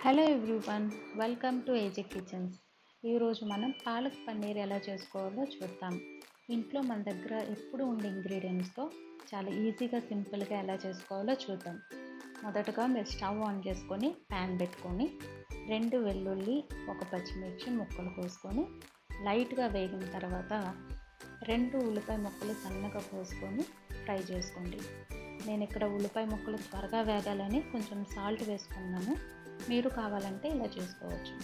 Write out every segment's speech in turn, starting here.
Hello everyone, welcome to AG kitchens. ఈరోజు మనం పాలక్ పన్నీర్ ఎలా చేసుకోవాలో చూద్దాం. ఇంట్లో మన దగ్గర ఎప్పుడు ఉండే ఇంగ్రీడియంట్స్తో చాలా ఈజీగా సింపుల్గా ఎలా చేసుకోవాలో చూద్దాం. మొదటగా మీరు స్టవ్ ఆన్ చేసుకొని ప్యాన్ పెట్టుకొని 2 వెల్లుల్లి, 1 పచ్చిమిర్చి ముక్కలు కోసుకొని లైట్గా వేగిన తర్వాత 2 ఉల్లిపాయ ముక్కలు సన్నగా కోసుకొని ఫ్రై చేసుకోండి. నేను ఇక్కడ ఉల్లిపాయ ముక్కలు త్వరగా వేగాలని కొంచెం సాల్ట్ వేసుకున్నాను. మీరు కావాలంటే ఇలా చేసుకోవచ్చు.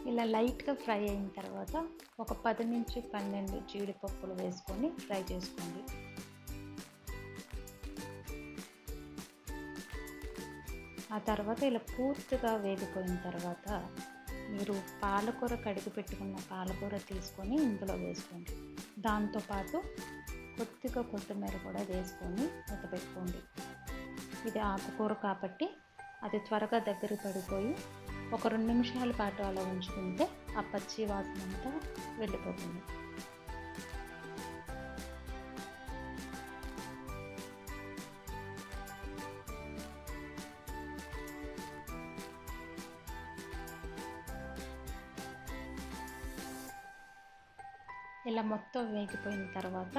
ఇలా లైట్గా ఫ్రై అయిన తర్వాత ఒక 10 నుంచి 12 జీడిపప్పులు వేసుకొని ఫ్రై చేసుకోండి. ఆ తర్వాత ఇలా పూర్తిగా వేగిపోయిన తర్వాత మీరు పాలకూర కడిగి పెట్టుకున్న పాలకూర తీసుకొని ఇందులో వేసుకోండి. దాంతోపాటు కొద్దిగా కొత్తిమీర కూడా వేసుకొని పెట్టుకోండి. ఇది ఆకుకూర కాబట్టి అది త్వరగా దగ్గర పడిపోయి ఒక 2 నిమిషాల పాటు అలా ఉంచుకుంటే ఆ పచ్చి వాసన అంతా వెళ్ళిపోతుంది. ఇలా మొత్తం వేగిపోయిన తర్వాత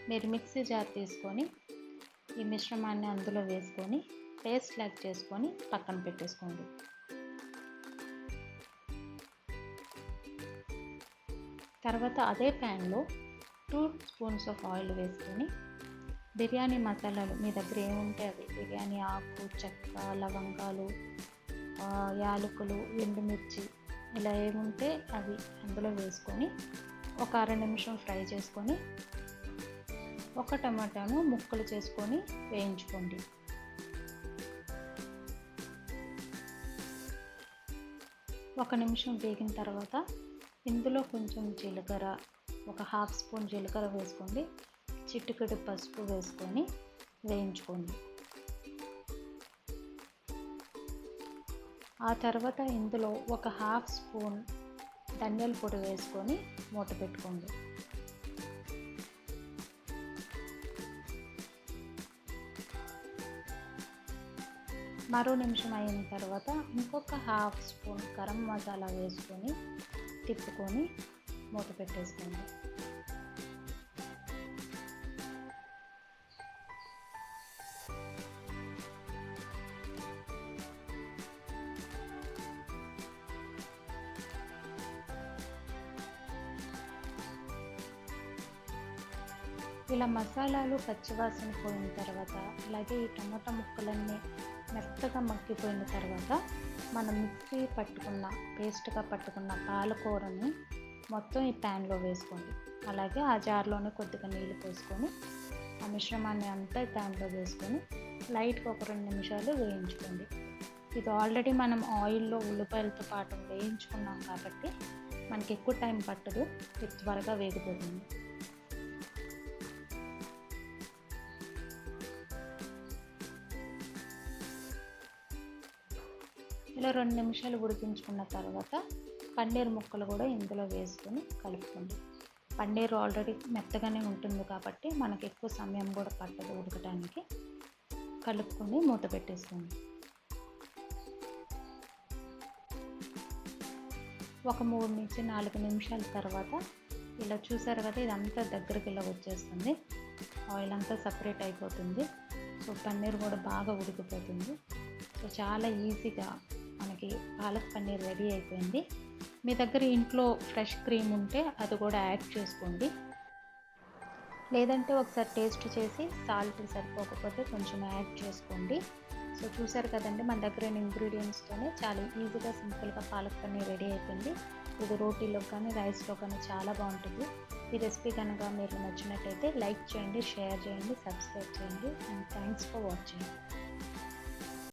మీరు మిక్సీ జార్ తీసుకొని ఈ మిశ్రమాన్ని అందులో వేసుకొని పేస్ట్ లాగా చేసుకొని పక్కన పెట్టేసుకోండి. తర్వాత అదే ప్యాన్లో 2 స్పూన్స్ ఆఫ్ ఆయిల్ వేసుకొని బిర్యానీ మసాలాలు మీ దగ్గర ఏముంటే అవి, బిర్యానీ ఆకు, చెక్క, లవంగాలు, యాలకులు, ఎండుమిర్చి ఇలా ఏముంటే అవి అందులో వేసుకొని ఒక 1/2 నిమిషం ఫ్రై చేసుకొని ఒక టమాటాను ముక్కలు చేసుకొని వేయించుకోండి. ఒక నిమిషం వేగిన తర్వాత ఇందులో కొంచెం జీలకర్ర, ఒక 1/2 స్పూన్ జీలకర్ర వేసుకోండి, చిటికెడు పసుపు వేసుకొని వేయించుకోండి. ఆ తర్వాత ఇందులో ఒక 1/2 స్పూన్ ధనియాల పొడి వేసుకొని మూత పెట్టుకోండి. మరో నిమిషం అయిన తర్వాత ఇంకొక 1/2 స్పూన్ గరం మసాలా వేసుకొని తిప్పుకొని మూత పెట్టేసుకోండి. ఇలా మసాలాలు పచ్చివాసన పోయిన తర్వాత అలాగే ఈ టమాటా ముక్కలన్నీ మెత్తగా మగ్గిపోయిన తర్వాత మనం మిక్సీ పేస్ట్గా పట్టుకున్న పాలకూరని మొత్తం ఈ ప్యాన్లో వేసుకోండి. అలాగే ఆ జార్లోనే కొద్దిగా నీళ్ళు పోసుకొని ఆ మిశ్రమాన్ని అంతా ఈ ప్యాన్లో వేసుకొని లైట్గా ఒక 2 నిమిషాలు వేయించుకోండి. ఇది ఆల్రెడీ మనం ఆయిల్లో ఉల్లిపాయలతో పాటు వేయించుకున్నాం కాబట్టి మనకి ఎక్కువ టైం పట్టదు, ఇది త్వరగా వేగిపోతుంది. ఇలా 2 నిమిషాలు ఉడికించుకున్న తర్వాత పన్నీర్ ముక్కలు కూడా ఇందులో వేసుకొని కలుపుకోండి. పన్నీర్ ఆల్రెడీ మెత్తగానే ఉంటుంది కాబట్టి మనకి ఎక్కువ సమయం కూడా పట్టదు ఉడకడానికి. కలుపుకొని మూత పెట్టేసుకోండి. ఒక 3 నుంచి 4 నిమిషాల తర్వాత ఇలా చూసారు కదా, ఇదంతా దగ్గరికి ఇలా వచ్చేస్తుంది, ఆయిల్ అంతా సపరేట్ అయిపోతుంది. సో పన్నీర్ కూడా బాగా ఉడికిపోతుంది. సో చాలా ఈజీగా మనకి పాలక్ పన్నీర్ రెడీ అయిపోయింది. మీ దగ్గర ఇంట్లో ఫ్రెష్ క్రీమ్ ఉంటే అది కూడా యాడ్ చేసుకోండి, లేదంటే ఒకసారి టేస్ట్ చేసి సాల్ట్ సరిపోకపోతే కొంచెం యాడ్ చేసుకోండి. సో చూసారు కదండి, మన దగ్గర ఇంగ్రీడియంట్స్తోనే చాలా ఈజీగా సింపుల్గా పాలక్ పన్నీర్ రెడీ అయిపోయింది. ఇది రోటీలో కానీ రైస్లో కానీ చాలా బాగుంటుంది. ఈ రెసిపీ కనుక మీరు నచ్చినట్టయితే లైక్ చేయండి, షేర్ చేయండి, సబ్స్క్రైబ్ చేయండి. And thanks for watching.